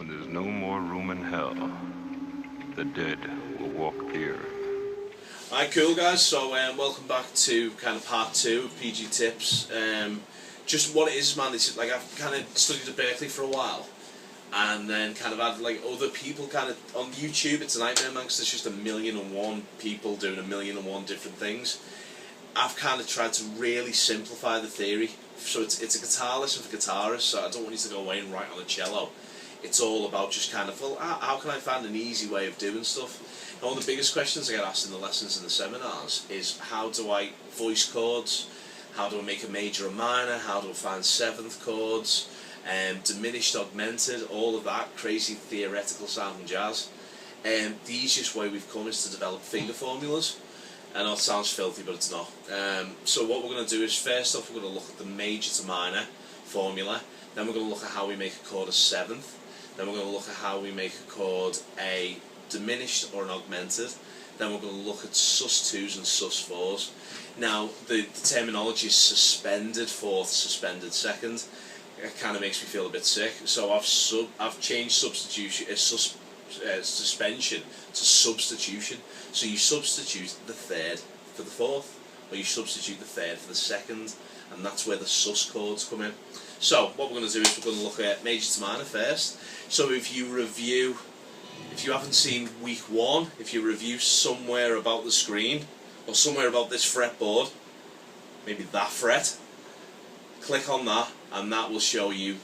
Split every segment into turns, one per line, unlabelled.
When there's no more room in hell, the dead will walk the earth.
Alright, cool guys, so welcome back to kind of part 2 of PG Tips. Just what it is, man, it's like I've kind of studied at Berkeley for a while, and then kind of had like other people kind of on YouTube. It's a nightmare, man, because there's just 1,000,001 people doing 1,000,001 different things. I've kind of tried to really simplify the theory, so it's a guitar lesson for guitarists, so I don't want you to go away and write on a cello. It's all about just kind of, well, how can I find an easy way of doing stuff? And one of the biggest questions I get asked in the lessons and the seminars is, how do I voice chords? How do I make a major or minor? How do I find seventh chords? Diminished, augmented, all of that crazy theoretical sounding jazz. The easiest way we've come is to develop finger formulas. I know it sounds filthy, but it's not. So what we're going to do is, first off, we're going to look at the major to minor formula. Then we're going to look at how we make a chord a seventh. Then we're going to look at how we make a chord a diminished or an augmented. Then we're going to look at sus2s and sus4s. Now, the terminology is suspended fourth, suspended second. It kind of makes me feel a bit sick. So I've changed suspension to substitution. So you substitute the third for the fourth, or you substitute the third for the second, and that's where the sus chords come in. So what we're going to do is we're going to look at major to minor first. So if you haven't seen week 1, if you review somewhere about the screen, or somewhere about this fretboard, maybe that fret, click on that, and that will show you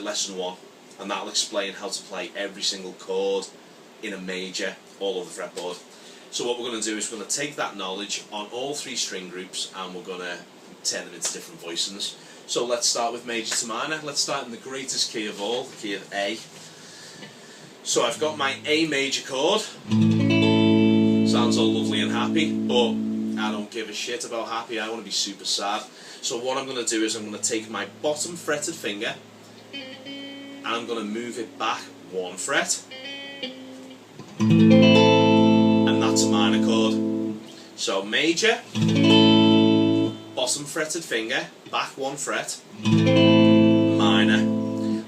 lesson 1, and that will explain how to play every single chord in a major all over the fretboard. So what we're going to do is we're going to take that knowledge on all 3 string groups, and we're going to turn them into different voicings. So let's start with major to minor. Let's start in the greatest key of all, the key of A. So I've got my A major chord. Sounds all lovely and happy, but I don't give a shit about happy. I want to be super sad. So what I'm going to do is I'm going to take my bottom fretted finger and I'm going to move it back 1 fret, and that's a minor chord. So major, bottom fretted finger, back 1 fret, minor.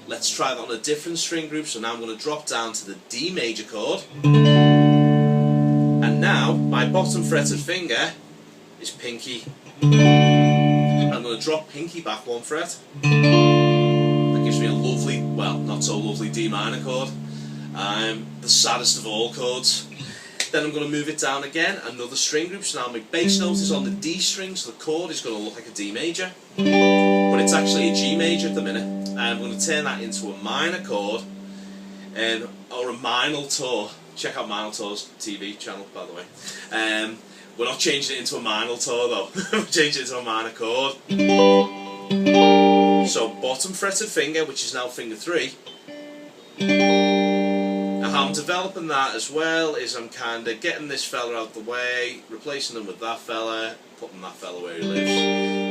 Let's try that on a different string group. So now I'm going to drop down to the D major chord, and now my bottom fretted finger is pinky. I'm going to drop pinky back 1 fret. That gives me a lovely, well, not so lovely D minor chord. The saddest of all chords. Then I'm going to move it down again, another string group. So now my bass note is on the D string, so the chord is going to look like a D major, but it's actually a G major at the minute. I'm going to turn that into a minor chord, or a Minotaur. Check out Minotaur's TV channel, by the way. We're not changing it into a Minotaur though. We're changing it into a minor chord. So bottom fretted finger, which is now finger 3. Now how I'm developing that as well is I'm kind of getting this fella out the way, replacing him with that fella, putting that fella where he lives,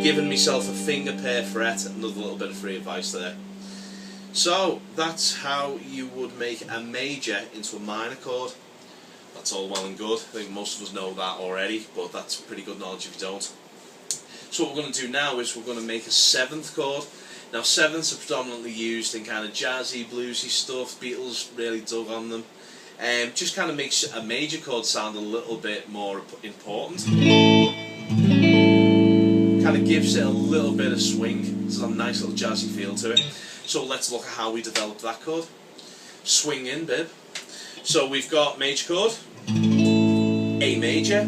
giving myself a finger per fret. Another little bit of free advice there. So that's how you would make a major into a minor chord. That's all well and good. I think most of us know that already, but that's pretty good knowledge if you don't. So what we're going to do now is we're going to make a 7th chord. Now 7ths are predominantly used in kind of jazzy, bluesy stuff. Beatles really dug on them. Just kind of makes a major chord sound a little bit more important. Kind of gives it a little bit of swing. It's a nice little jazzy feel to it. So let's look at how we develop that chord. Swing in, bib. So we've got major chord, A major,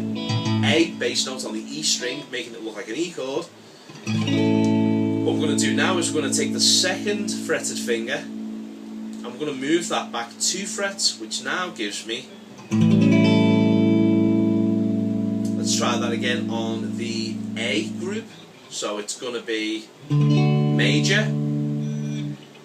A bass note on the E string, making it look like an E chord. What we're going to do now is we're going to take the 2nd fretted finger and we're going to move that back 2 frets, which now gives me, let's try that again on the A group. So it's going to be major,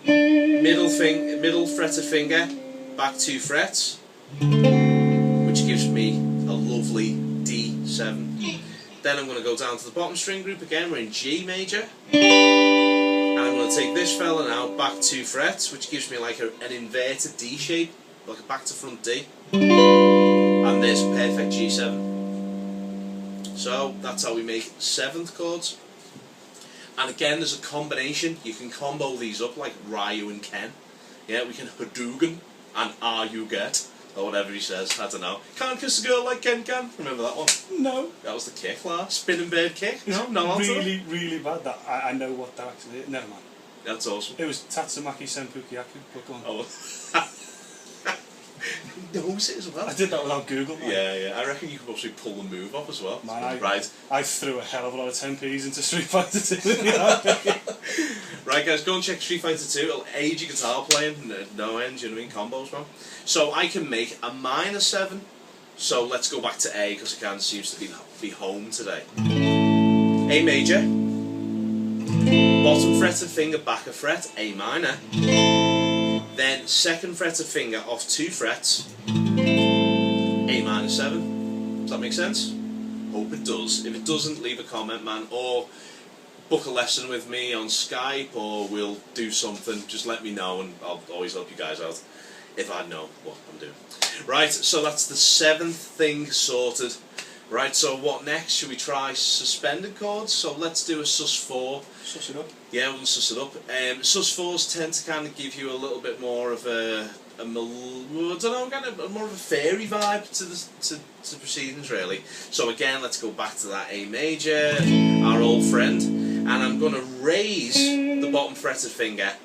middle fretted finger, back 2 frets, which gives me a lovely D7. Then I'm going to go down to the bottom string group again. We're in G major, and I'm going to take this fella now back 2 frets, which gives me like an inverted D shape, like a back to front D, and there's a perfect G7. So that's how we make 7th chords. And again, there's a combination. You can combo these up like Ryu and Ken. Yeah, we can Hadouken and Are You Get, or whatever he says, I don't know. Can't kiss a girl like Ken can. Remember that one?
No.
That was the kick, last spinning bird kick.
It's
No answer.
really, really bad. That I know what that actually is. Never mind.
That's awesome.
It was Tatsumaki Senpuku-yaku, but go on.
Oh. He knows it as well.
I did that without Google, man.
Yeah. I reckon you could possibly pull the move off as well.
Man,
Right.
I threw a hell of a lot of 10p's into Street Fighter 2.
Right, guys, go and check Street Fighter 2. It'll aid your guitar playing. No end, you know what I mean? Combos, man. So I can make a minor 7. So let's go back to A, because it kind of seems to be home today. A major. Bottom fret of finger, back of fret, A minor. Then second fret of finger off 2 frets, A minor 7. Does that make sense? Hope it does. If it doesn't, leave a comment, man, or book a lesson with me on Skype, or we'll do something. Just let me know and I'll always help you guys out if I know what I'm doing. Right, so that's the 7th thing sorted. Right, so what next? Should we try suspended chords? So let's do a sus4.
Suss it up.
Yeah, we'll suss it up. Sus4s tend to kind of give you a little bit more of I don't know, kind of more of a fairy vibe to proceedings, really. So again, let's go back to that A major, our old friend, and I'm going to raise the bottom fretted finger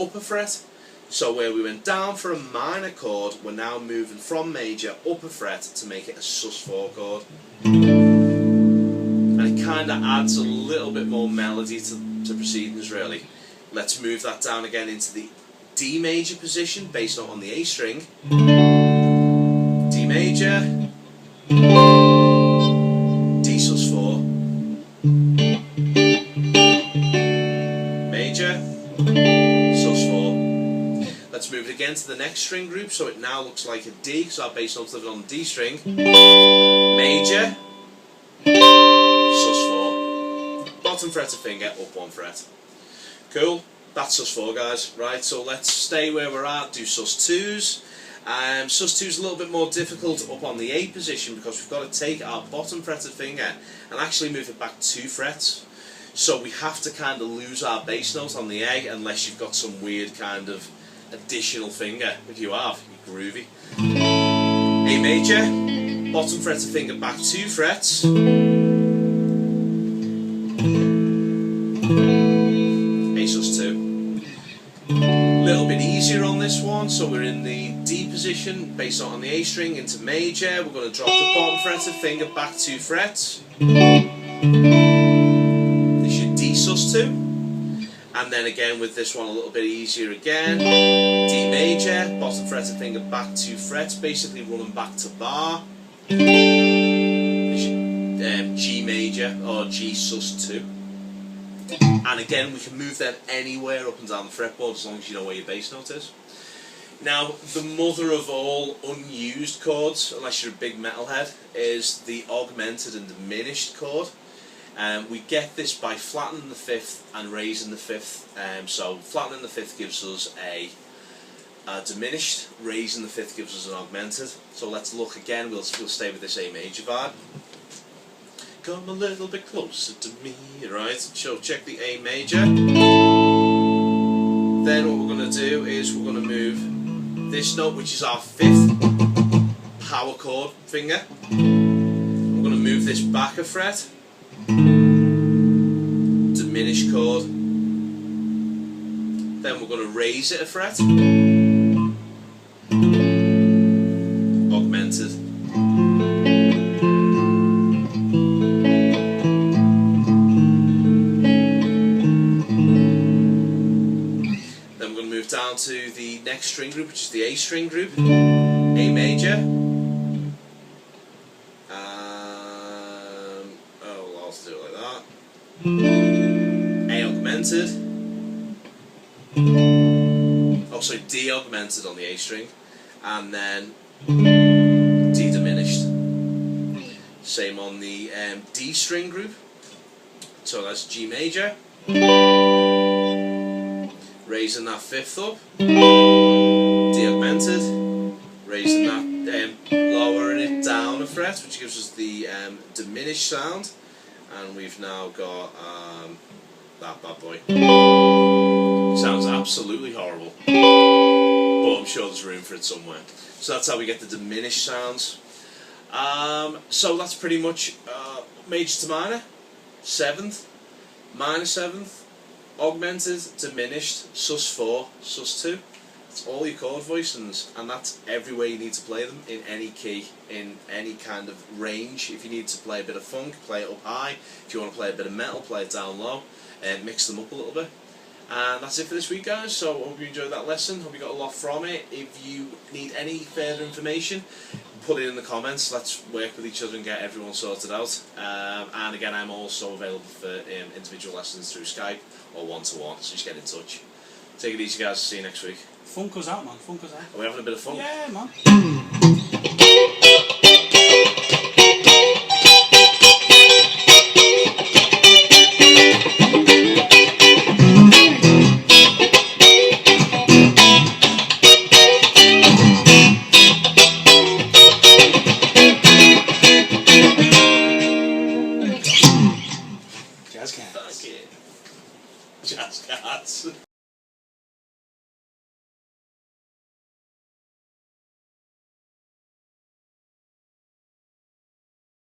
up a fret. So where we went down for a minor chord, we're now moving from major up a fret to make it a sus4 chord. And it kind of adds a little bit more melody to proceedings, really. Let's move that down again into the D major position based on the A string. D major, D sus4, major, sus4. Let's move it again to the next string group, so it now looks like a D, because our bass note's living on the D string. Major, sus4, bottom fret of finger, up 1 fret. Cool, that's sus4, guys. Right, so let's stay where we're at, do sus2s. Sus2's a little bit more difficult up on the A position, because we've got to take our bottom fretted finger and actually move it back 2 frets. So we have to kind of lose our bass note on the A, unless you've got some weird kind of additional finger. If you have, you're groovy. A major, bottom fretted finger back 2 frets. A sus2. A little bit easier on this one, so we're in the D position, based on the A string into major. We're going to drop the bottom fretted finger back 2 frets. This should D sus2. And then again with this one a little bit easier again. D major, bottom fretted finger back 2 frets, basically running back to bar. G major or G sus2. And again we can move them anywhere up and down the fretboard as long as you know where your bass note is. Now the mother of all unused chords, unless you're a big metalhead, is the augmented and diminished chord. We get this by flattening the 5th and raising the 5th. So flattening the 5th gives us a diminished, raising the 5th gives us an augmented. So let's look again, we'll stay with this A major vibe. Come a little bit closer to me, right? So check the A major. Then what we're going to do is we're going to move this note, which is our 5th power chord finger. We're going to move this back a fret. Diminished chord. Then we're going to raise it a fret. Augmented. Then we're going to move down to the next string group, which is the A string group. A major. I'll do it like that. A augmented. Oh, sorry, D augmented on the A string, and then D diminished. Same on the D string group. So that's G major, raising that 5th up. D augmented, raising that, lowering it down a fret, which gives us the diminished sound. And we've now got that bad boy. Sounds absolutely horrible. there's room for it somewhere. So that's how we get the diminished sounds. So that's pretty much major to minor, 7th, minor 7th, augmented, diminished, sus4, sus2. It's all your chord voicings, and that's every way you need to play them, in any key, in any kind of range. If you need to play a bit of funk, play it up high. If you want to play a bit of metal, play it down low, and mix them up a little bit. And that's it for this week, guys. So I hope you enjoyed that lesson, hope you got a lot from it. If you need any further information, put it in the comments. Let's work with each other and get everyone sorted out. And again, I'm also available for individual lessons through Skype or one-to-one, so just get in touch. Take it easy, guys. See you next week.
Funk us out, man. Funk us out.
Are we having a bit of fun?
Yeah, man. Jazz cats.
Jazz cats.